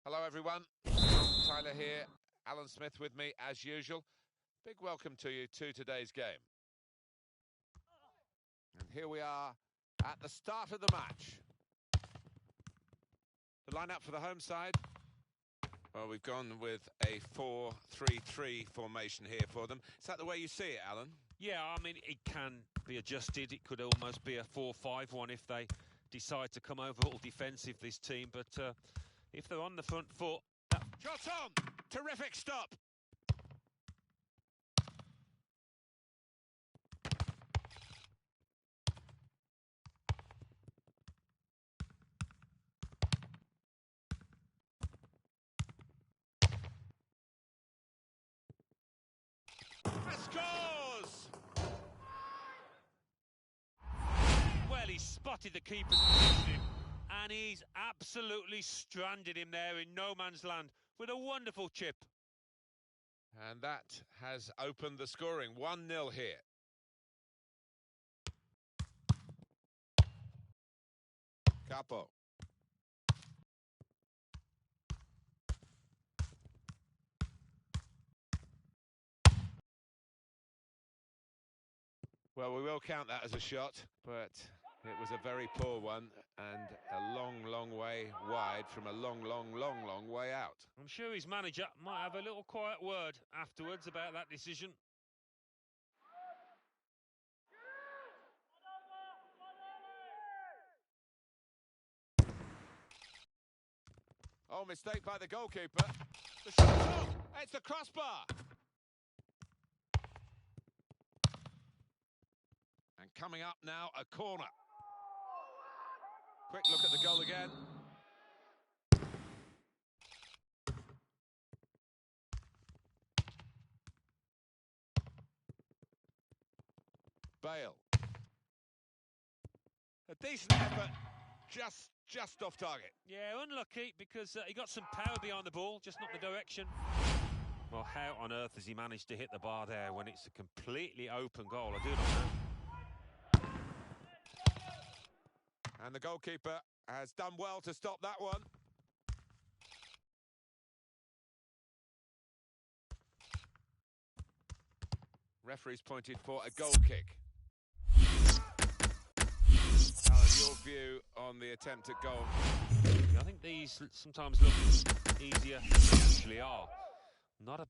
Hello everyone, Tyler here, Alan Smith with me as usual. Big welcome to you to today's game. And here we are at the start of the match. The lineup for the home side. Well, we've gone with a 4-3-3 formation here for them. Is that the way you see it, Alan? Yeah, I mean, it can be adjusted. It could almost be a 4-5-1 if they decide to come over all defensive, this team. But if they're on the front foot... Shot on! Terrific stop! Scores! Well, he spotted the keeper's position, and he's absolutely stranded him there in no man's land with a wonderful chip. And that has opened the scoring. 1-0 here. Capo. Well, we will count that as a shot, but it was a very poor one and a long, long way wide from a long, long, long, long way out. I'm sure his manager might have a little quiet word afterwards about that decision. Oh, mistake by the goalkeeper. The shot's on. It's the crossbar. And coming up now, a corner. Quick look at the goal again. Bale. A decent effort, just off target. Yeah, unlucky because he got some power behind the ball, just not the direction. Well, how on earth has he managed to hit the bar there when it's a completely open goal? I do not know. And the goalkeeper has done well to stop that one. Referee's pointed for a goal kick. Alan, your view on the attempt at goal? I think these sometimes look easier than they actually are. Not a...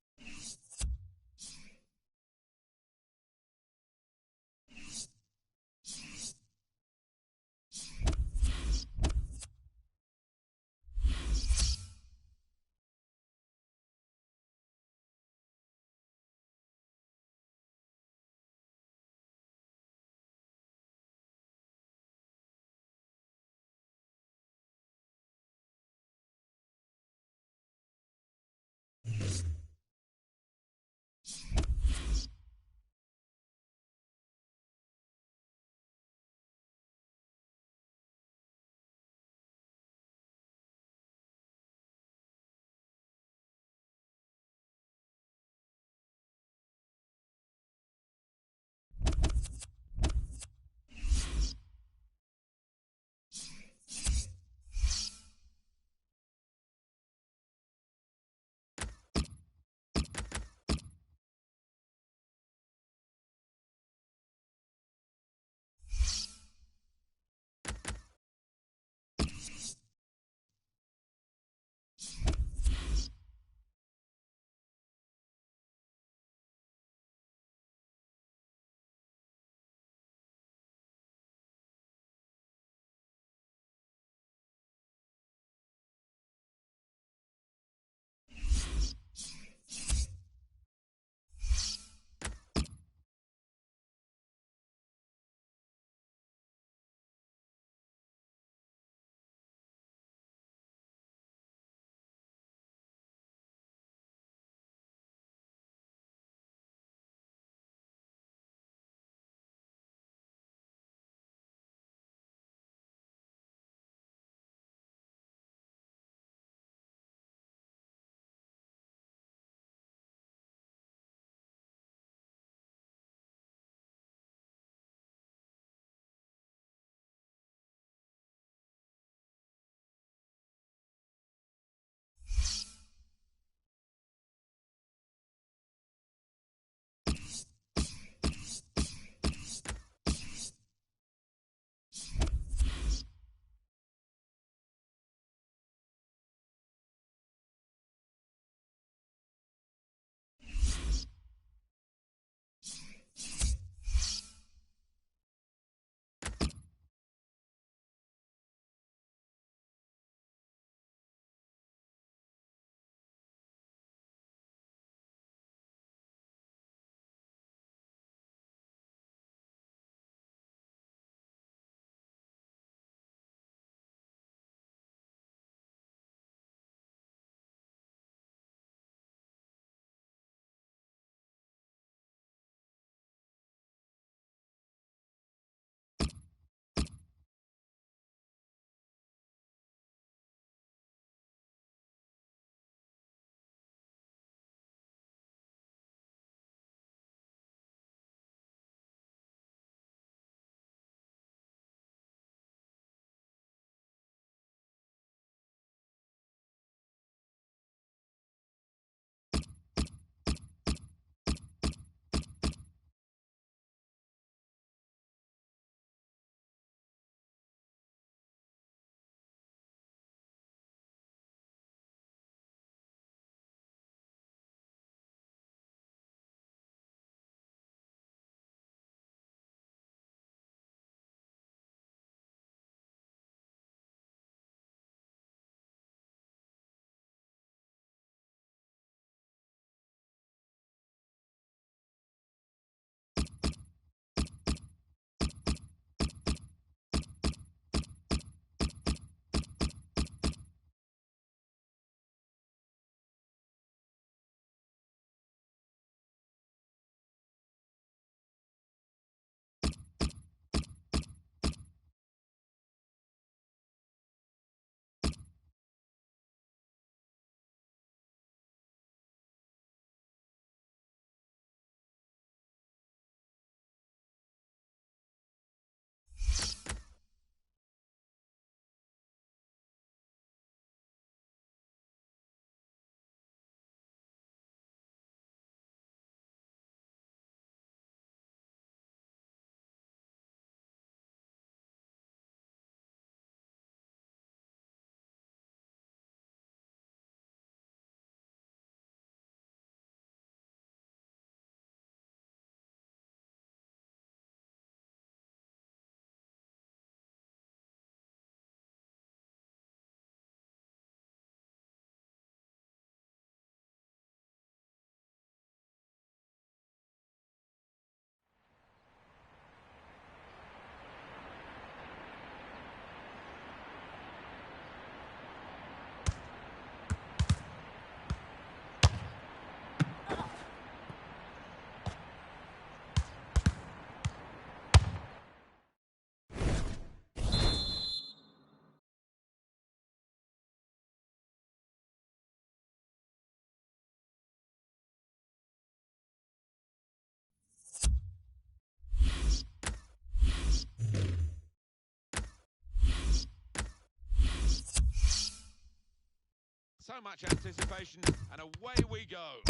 So much anticipation, and away we go.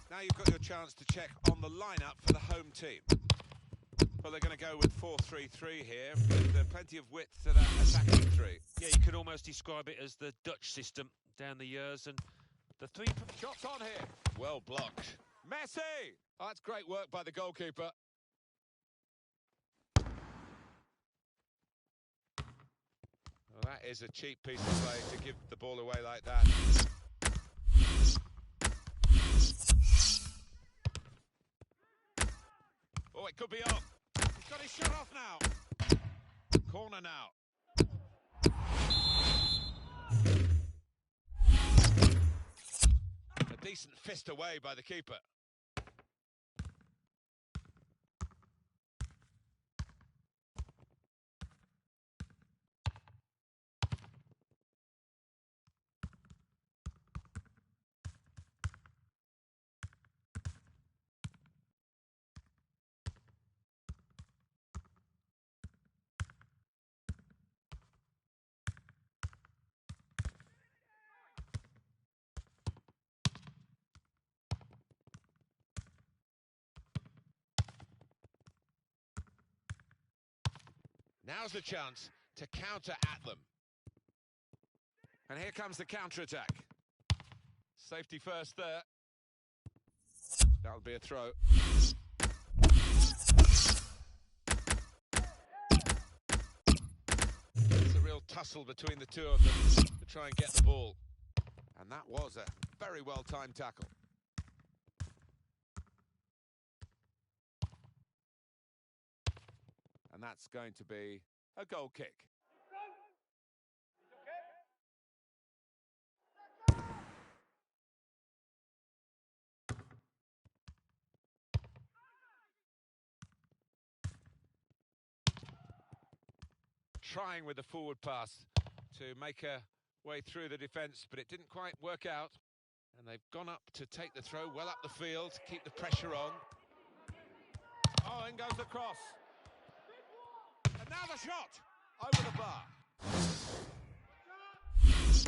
Now you've got your chance to check on the lineup for the home team. Well, they're going to go with 4-3-3 here, with plenty of width to that attacking three. Yeah, you could almost describe it as the Dutch system down the years, and the three... Shots on here. Well blocked. Messi! Oh, that's great work by the goalkeeper. Well, that is a cheap piece of play to give the ball away like that. Oh, it could be off. He's got his shot off now. Corner now. A decent fist away by the keeper. Now's the chance to counter at them. And here comes the counter-attack. Safety first there. That'll be a throw. It's a real tussle between the two of them to try and get the ball. And that was a very well-timed tackle. And that's going to be a goal kick. Trying with the forward pass to make a way through the defence, but it didn't quite work out. And they've gone up to take the throw well up the field, keep the pressure on. Oh, in goes the cross. And now the shot over the bar. He's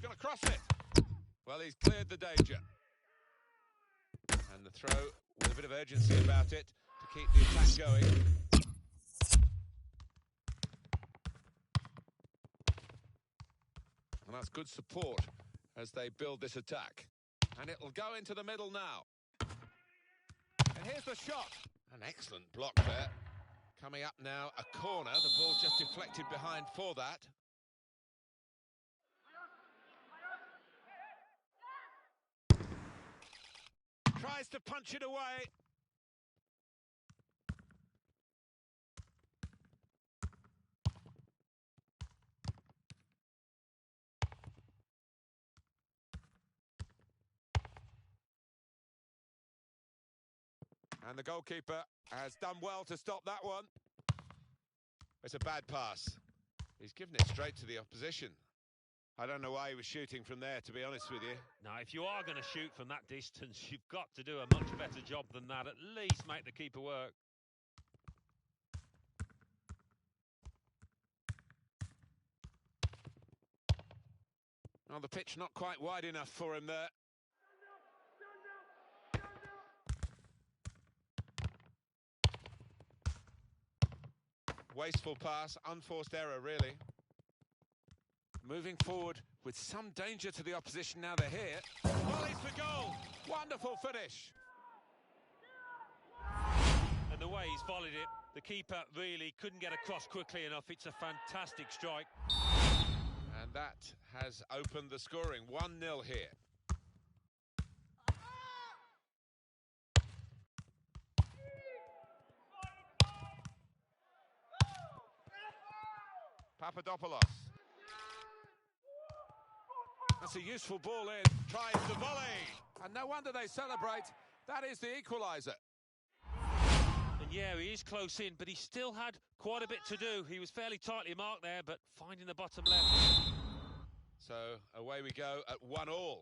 going to cross it. Well, he's cleared the danger. And the throw with a bit of urgency about it to keep the attack going. And that's good support as they build this attack. And it'll go into the middle now. And here's the shot. An excellent block there. Coming up now, a corner. The ball just deflected behind for that. Tries to punch it away. And the goalkeeper has done well to stop that one. It's a bad pass. He's given it straight to the opposition. I don't know why he was shooting from there, to be honest with you. Now, if you are going to shoot from that distance, you've got to do a much better job than that. At least make the keeper work. Well, the pitch not quite wide enough for him there. Wasteful pass, unforced error, really. Moving forward with some danger to the opposition now they're here. Volleys for goal. Wonderful finish. And the way he's volleyed it, the keeper really couldn't get across quickly enough. It's a fantastic strike. And that has opened the scoring. 1-0 here. Papadopoulos. That's a useful ball in. Tries the volley. And no wonder they celebrate. That is the equaliser. And yeah, he is close in, but he still had quite a bit to do. He was fairly tightly marked there, but finding the bottom left. So away we go at 1-1.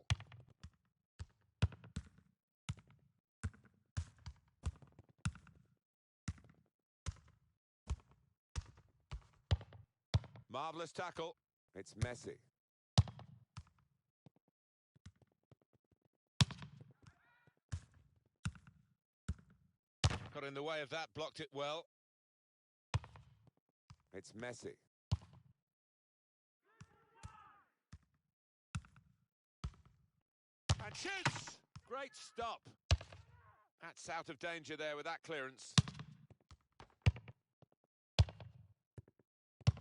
Marvellous tackle. It's Messi. Got in the way of that, blocked it well. It's Messi. And shoots! Great stop. That's out of danger there with that clearance.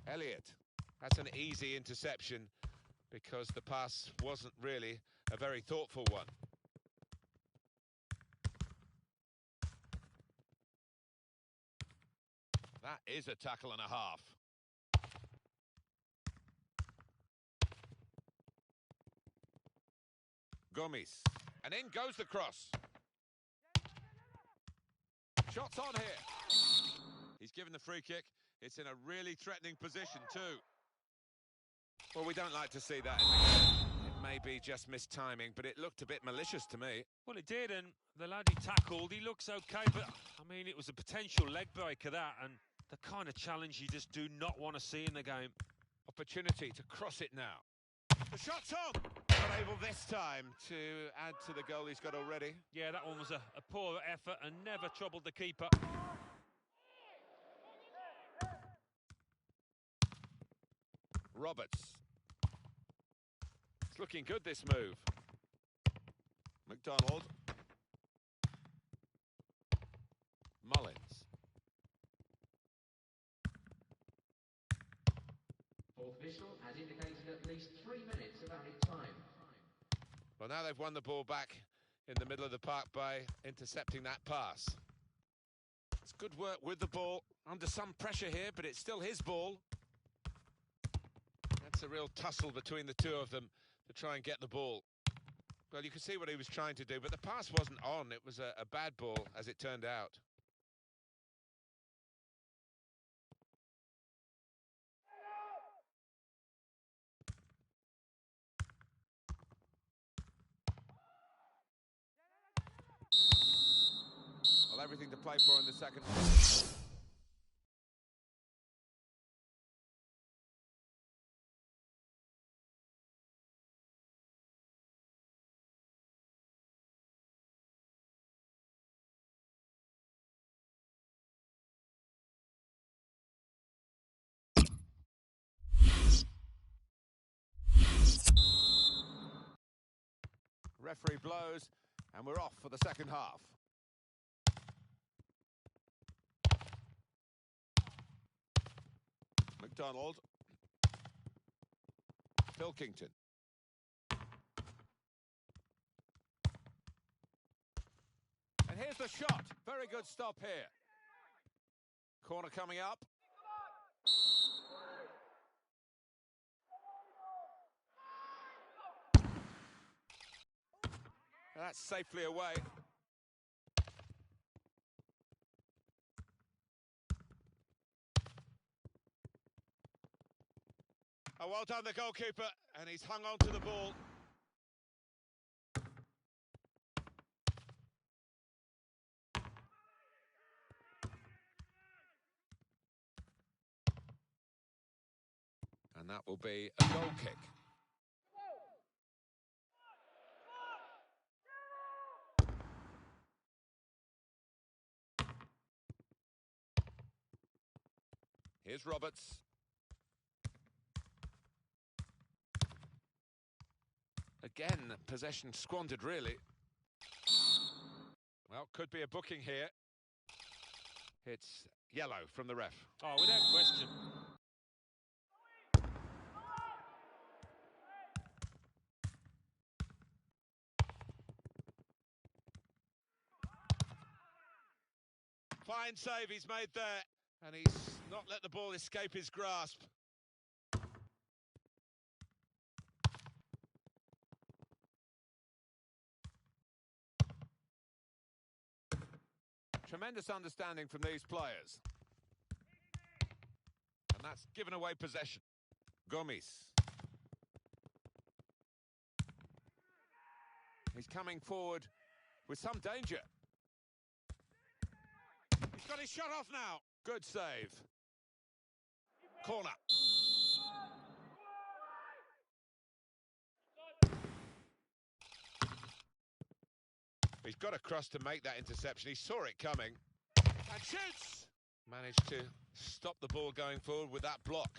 Elliott. That's an easy interception because the pass wasn't really a very thoughtful one. That is a tackle and a half. Gomes. And in goes the cross. Shots on here. He's given the free kick. It's in a really threatening position too. Well, we don't like to see that in the game. It may be just missed timing, but it looked a bit malicious to me. Well, it did, and the lad he tackled, he looks okay, but, I mean, it was a potential leg breaker, that, and the kind of challenge you just do not want to see in the game. Opportunity to cross it now. The shot's on! Not able this time to add to the goal he's got already. Yeah, that one was a poor effort and never troubled the keeper. Roberts. It's looking good, this move. McDonald. Mullins. Fourth official has indicated at least 3 minutes of added time. Well, now they've won the ball back in the middle of the park by intercepting that pass. It's good work with the ball, under some pressure here, but it's still his ball. That's a real tussle between the two of them to try and get the ball. Well, you can see what he was trying to do, but the pass wasn't on. It was a bad ball, as it turned out. Well, everything to play for in the second half. Referee blows, and we're off for the second half. McDonald. Pilkington. And here's the shot. Very good stop here. Corner coming up. That's safely away. Oh, well done, the goalkeeper, and he's hung on to the ball. And that will be a goal kick. Here's Roberts. Again, possession squandered, really. Well, could be a booking here. It's yellow from the ref. Oh, without question. Fine save he's made there, and he's not let the ball escape his grasp. Tremendous understanding from these players. And that's given away possession. Gomes. He's coming forward with some danger. He's got his shot off now. Good save. Corner. He's got across to make that interception. He saw it coming. And shoots! Managed to stop the ball going forward with that block.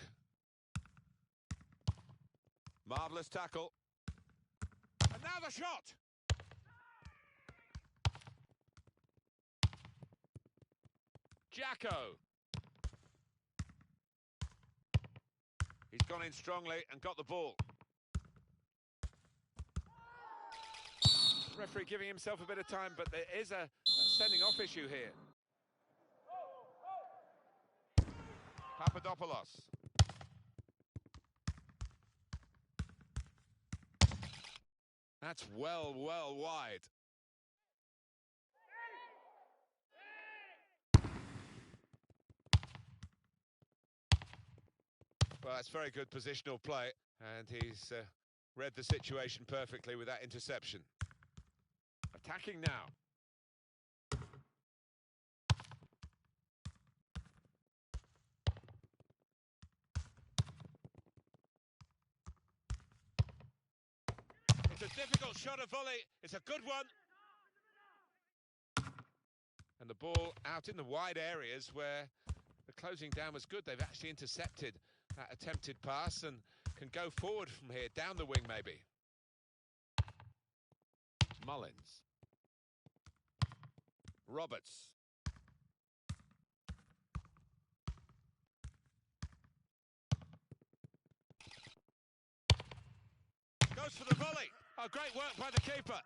Marvellous tackle. And now the shot! Jacko. He's gone in strongly and got the ball. Referee giving himself a bit of time, but there is a sending off issue here. Papadopoulos. That's well wide. Well, that's very good positional play, and he's read the situation perfectly with that interception. Attacking now. It's a difficult shot, a volley. It's a good one. And the ball out in the wide areas where the closing down was good. They've actually intercepted that attempted pass and can go forward from here, down the wing maybe. Mullins. Roberts. Goes for the volley. Oh, great work by the keeper.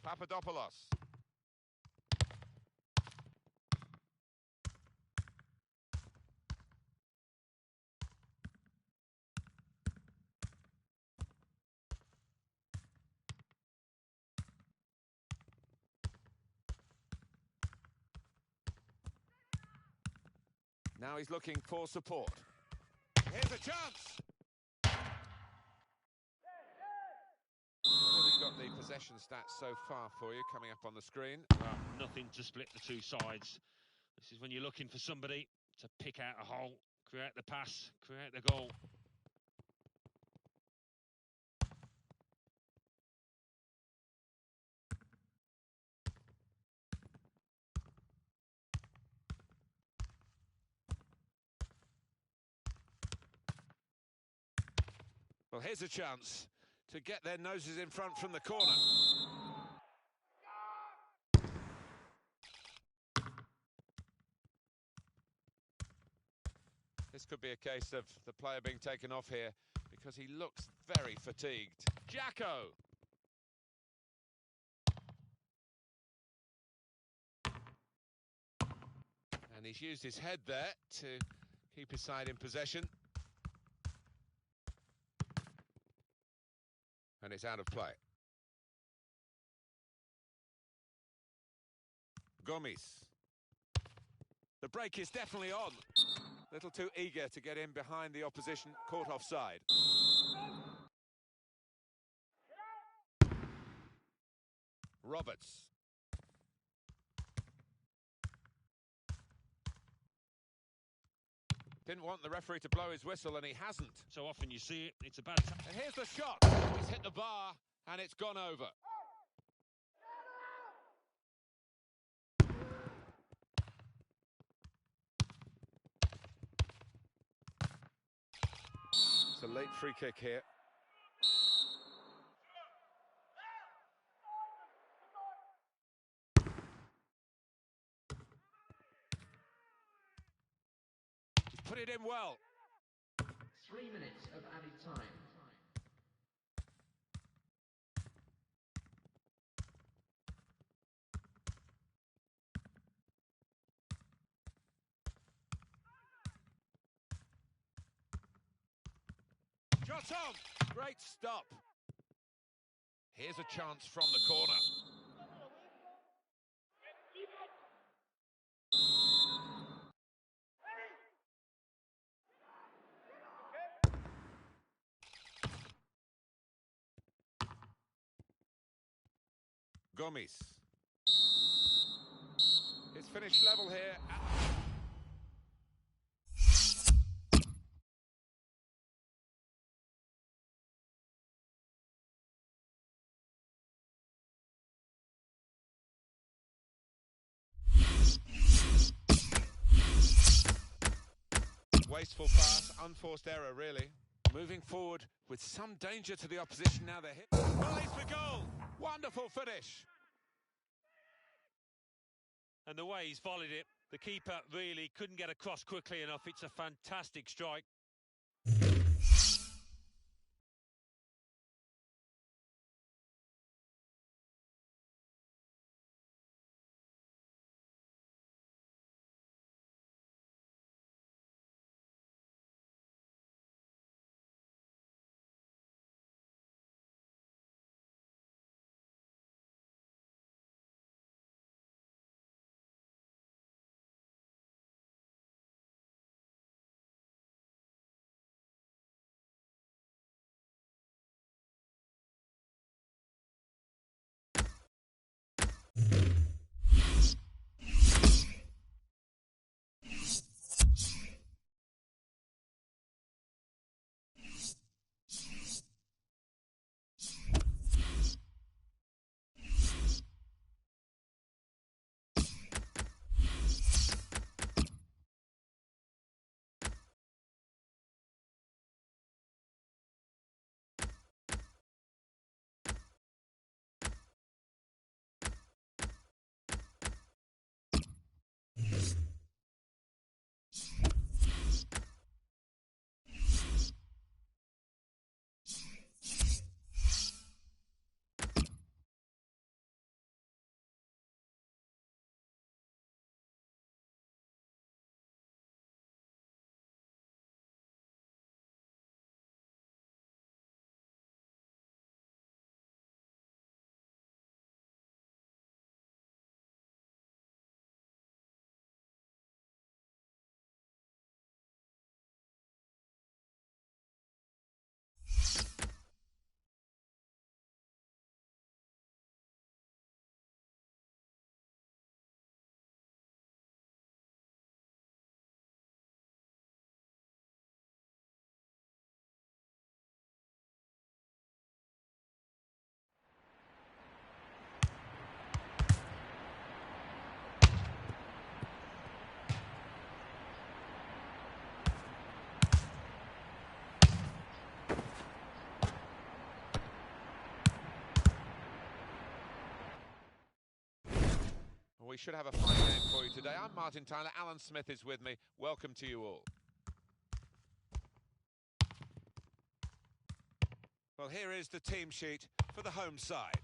Papadopoulos. Now he's looking for support. Here's a chance. We've got the possession stats so far for you coming up on the screen. Well, nothing to split the two sides. This is when you're looking for somebody to pick out a hole, create the pass, create the goal. Well, here's a chance to get their noses in front from the corner. This could be a case of the player being taken off here because he looks very fatigued. Jacko! And he's used his head there to keep his side in possession. And it's out of play. Gomes. The break is definitely on. A little too eager to get in behind the opposition, caught offside. Roberts. Didn't want the referee to blow his whistle, and he hasn't. So often you see it, it's a bad time. And here's the shot. He's hit the bar, and it's gone over. It's a late free kick here. He's put it in well. 3 minutes of added time. Shot on! Great stop. Here's a chance from the corner. Gomes. It's finished level here. Wasteful pass, unforced error, really. Moving forward with some danger to the opposition now. They're hit. Volleys for goal. Wonderful finish. And the way he's volleyed it, the keeper really couldn't get across quickly enough. It's a fantastic strike. We should have a fine game for you today. I'm Martin Tyler. Alan Smith is with me. Welcome to you all. Well, here is the team sheet for the home side.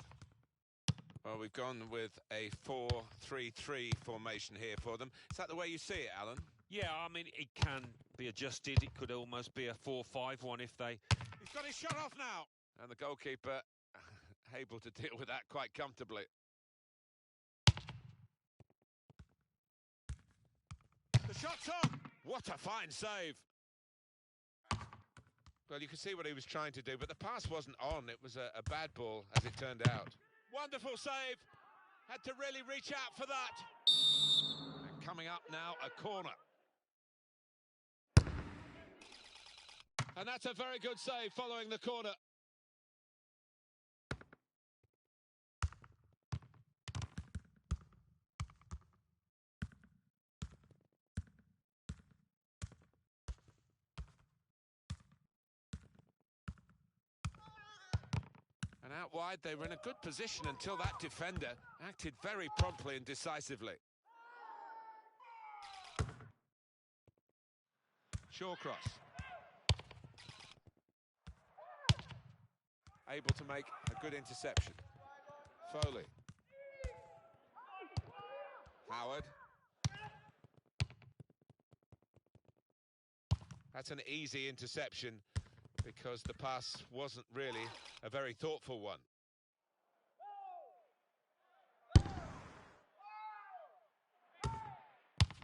Well, we've gone with a 4-3-3 formation here for them. Is that the way you see it, Alan? Yeah, I mean, it can be adjusted. It could almost be a 4-5-1 if they... He's got his shot off now. And the goalkeeper able to deal with that quite comfortably. The shot's on! What a fine save! Well, you can see what he was trying to do, but the pass wasn't on. It was a bad ball, as it turned out. Wonderful save! Had to really reach out for that. And coming up now, a corner. And that's a very good save following the corner. And out wide, they were in a good position until that defender acted very promptly and decisively. Shawcross. Able to make a good interception. Foley. Howard. That's an easy interception because the pass wasn't really a very thoughtful one.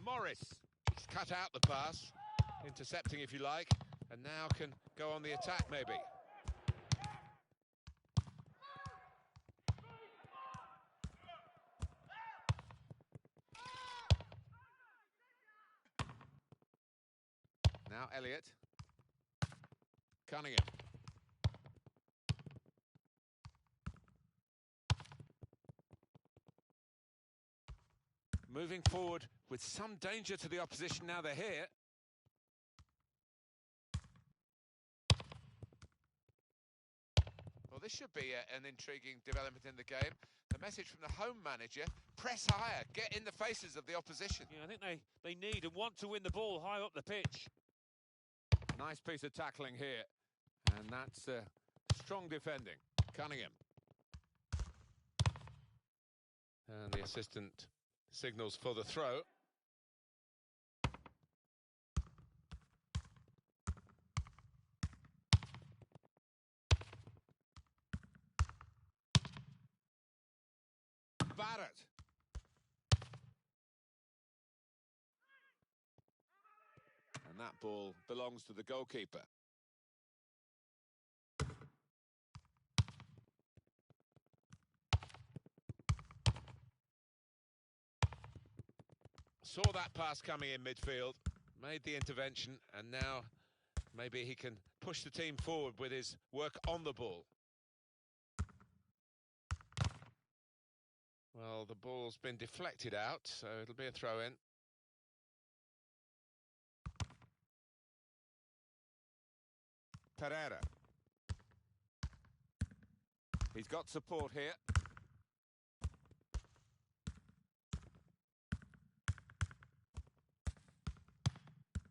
Morris. He's cut out the pass, intercepting if you like, and now can go on the attack maybe. Elliott. Cunningham. Moving forward with some danger to the opposition now they're here. Well, this should be an intriguing development in the game. The message from the home manager, press higher, get in the faces of the opposition. Yeah, I think they need and want to win the ball high up the pitch. Nice piece of tackling here. And that's strong defending. Cunningham. And the assistant signals for the throw. Barrett. And that ball belongs to the goalkeeper. Saw that pass coming in midfield, made the intervention, and now maybe he can push the team forward with his work on the ball. Well, the ball's been deflected out, so it'll be a throw-in. Pereira. He's got support here.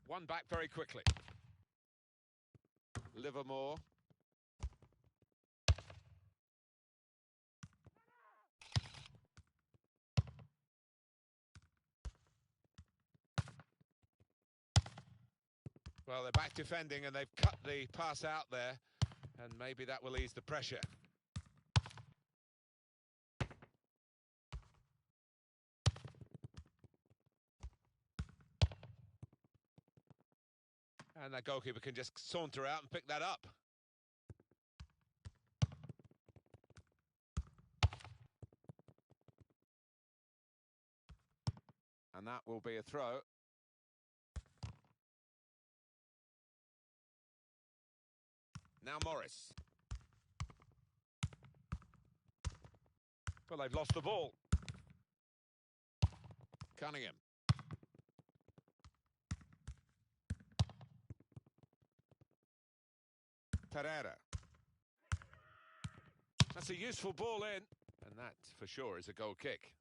One back very quickly. Livermore. Well, they're back defending and they've cut the pass out there, and maybe that will ease the pressure. And that goalkeeper can just saunter out and pick that up. And that will be a throw. Now Morris. Well, they've lost the ball. Cunningham. Pereira. That's a useful ball in, and that for sure is a goal kick.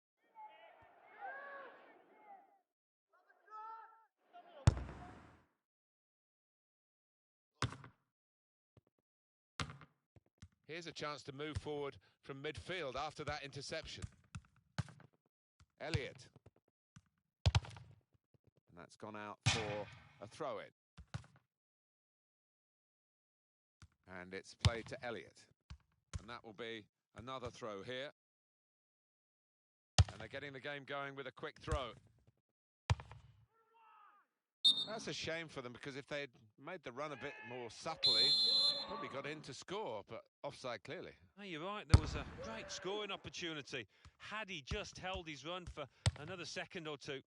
Here's a chance to move forward from midfield after that interception. Elliott. And that's gone out for a throw-in. And it's played to Elliott. And that will be another throw here. And they're getting the game going with a quick throw. That's a shame for them, because if they'd made the run a bit more subtly, probably got in to score, but offside clearly. No, you're right, there was a great scoring opportunity. Had he just held his run for another second or two.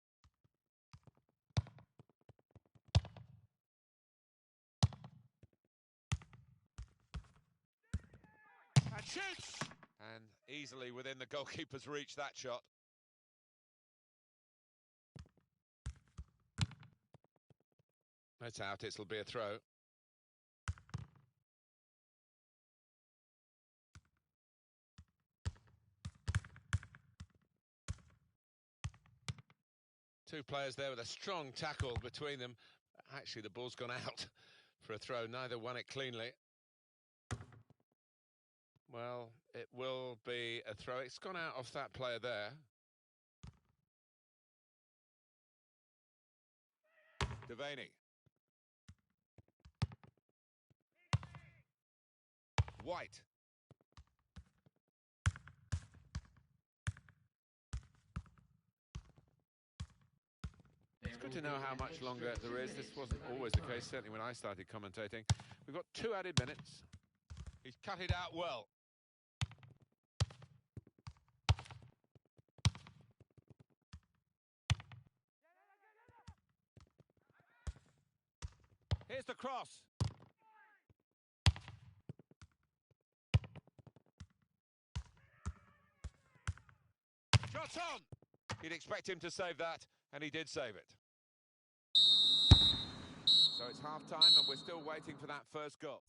And shoots! And easily within the goalkeeper's reach, that shot. That's out, it'll be a throw. Two players there with a strong tackle between them. Actually, the ball's gone out for a throw. Neither won it cleanly. Well, it will be a throw. It's gone out off that player there. Devaney. White. It's good to know how much longer there is. This wasn't always the case, certainly when I started commentating. We've got 2 added minutes. He's cut it out well. Here's the cross. Shot on! You'd expect him to save that, and he did save it. So it's half-time, and we're still waiting for that first goal.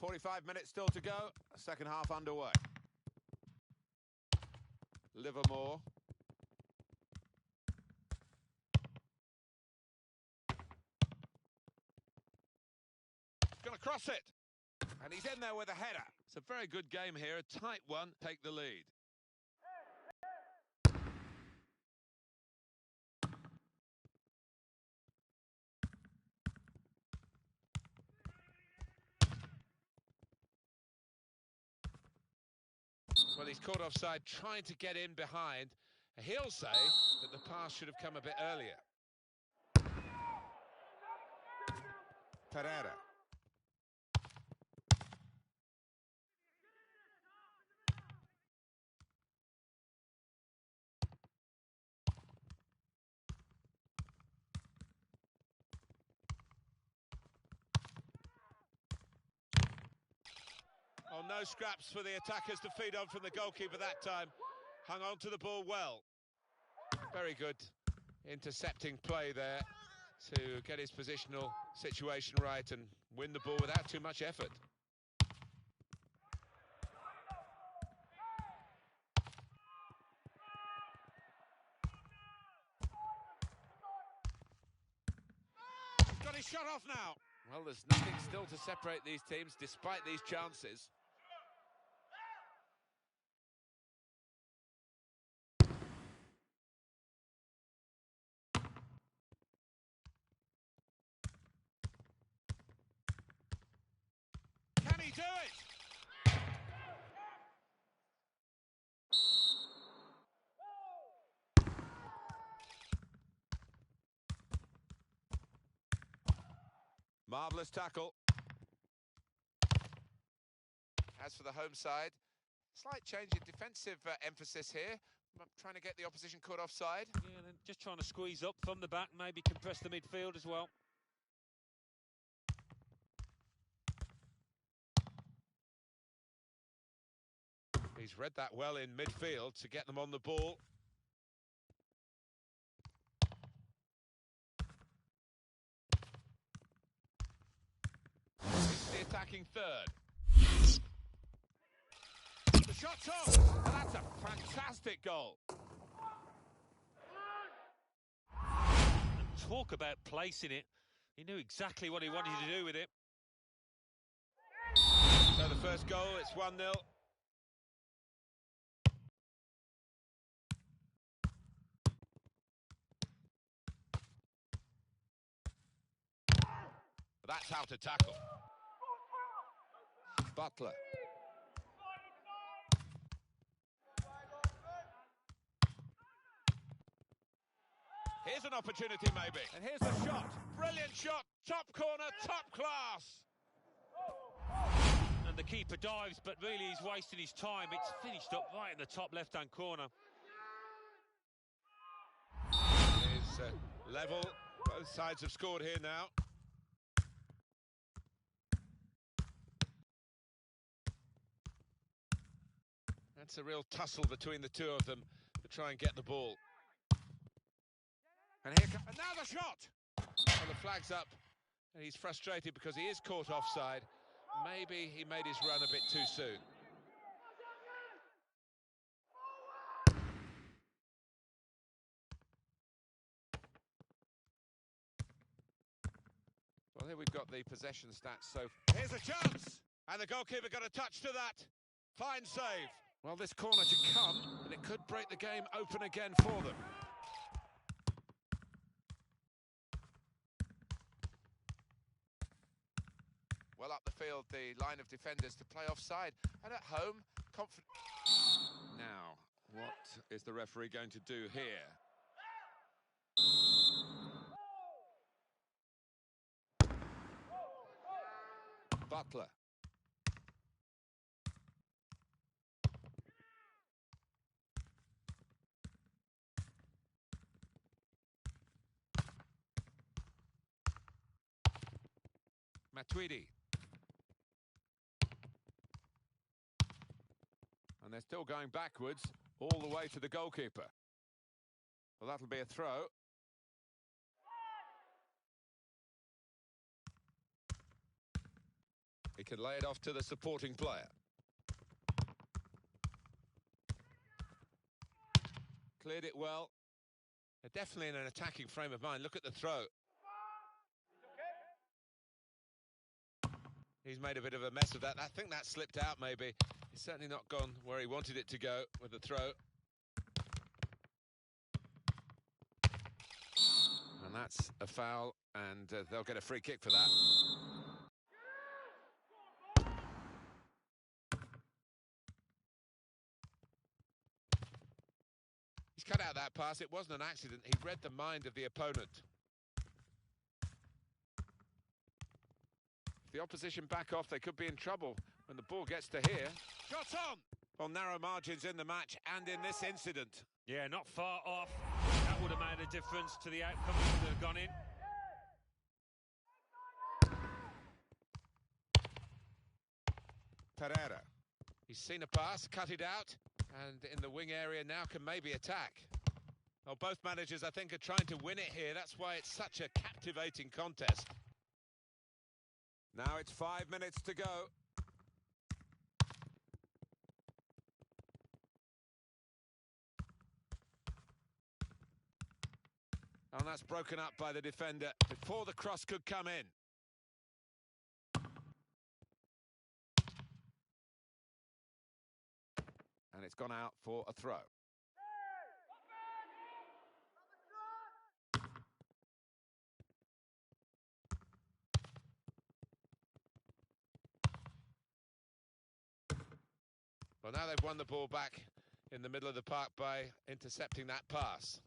.45 minutes still to go, second half underway. Livermore. Going to cross it. And he's in there with a header. It's a very good game here, a tight one, take the lead. Well, he's caught offside, trying to get in behind. He'll say that the pass should have come a bit earlier. Pereira. Oh, no scraps for the attackers to feed on from the goalkeeper that time. Hung on to the ball well. Very good intercepting play there to get his positional situation right and win the ball without too much effort. Got his shot off now. Well, there's nothing still to separate these teams despite these chances. Can he do it? Marvellous tackle. As for the home side, slight change in defensive emphasis here. Trying to get the opposition caught offside. Yeah, then just trying to squeeze up from the back, maybe compress the midfield as well. He's read that well in midfield to get them on the ball. It's the attacking third. The shot's off, and that's a fantastic goal. And talk about placing it. He knew exactly what he wanted to do with it. So the first goal, it's 1-0. That's how to tackle. Butler. Here's an opportunity maybe. And here's the shot. Brilliant shot. Top corner, top class. And the keeper dives, but really he's wasting his time. It's finished up right in the top left-hand corner. It is level. Both sides have scored here now. That's a real tussle between the two of them to try and get the ball. And here comes, and now the shot! Well, the flag's up, and he's frustrated because he is caught offside. Maybe he made his run a bit too soon. Well, here we've got the possession stats, so here's a chance! And the goalkeeper got a touch to that. Fine save. Well, this corner to come, and it could break the game open again for them. Well up the field, the line of defenders to play offside, and at home, confident. Now, what is the referee going to do here? Butler. Matuidi. And they're still going backwards all the way to the goalkeeper. Well, that'll be a throw. He can lay it off to the supporting player. Cleared it well. They're definitely in an attacking frame of mind. Look at the throw. He's made a bit of a mess of that. I think that slipped out maybe. He's certainly not gone where he wanted it to go with the throw. And that's a foul, and they'll get a free kick for that. He's cut out that pass. It wasn't an accident. He read the mind of the opponent. If the opposition back off, they could be in trouble when the ball gets to here. Shot on! Well, narrow margins in the match and in this incident. Yeah, not far off. That would have made a difference to the outcome if it had gone in. Pereira. He's seen a pass, cut it out, and in the wing area now can maybe attack. Well, both managers, I think, are trying to win it here. That's why it's such a captivating contest. Now it's 5 minutes to go. And that's broken up by the defender before the cross could come in. And it's gone out for a throw. Well, now they've won the ball back in the middle of the park by intercepting that pass.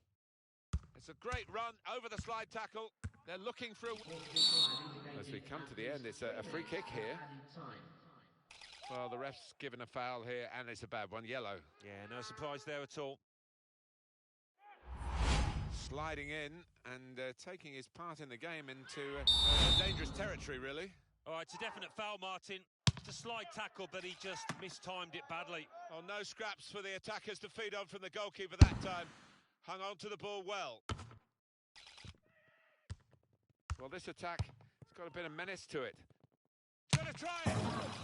It's a great run over the slide tackle. They're looking for a... As we come to the end, it's a free kick here. Well, the ref's given a foul here, and it's a bad one, yellow. Yeah, no surprise there at all. Sliding in and taking his part in the game into dangerous territory, really. All right, it's a definite foul, Martin. It's a slide tackle, but he just mistimed it badly. Oh, no scraps for the attackers to feed on from the goalkeeper that time. Hung on to the ball well. Well, this attack, it's got a bit of menace to it. Going to try it,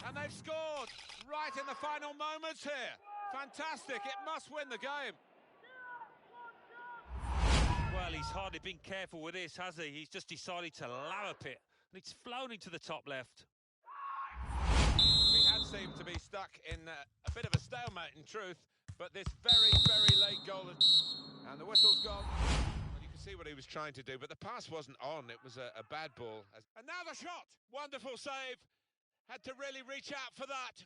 and they've scored right in the final moments here. Fantastic, it must win the game. Well, he's hardly been careful with this, has he? He's just decided to lallop it, and it's flown into the top left. We had seemed to be stuck in a bit of a stalemate, in truth, but this very, very late goal, and the whistle's gone. Well, you can see what he was trying to do, but the pass wasn't on. It was a bad ball. And now the shot! Wonderful save. Had to really reach out for that.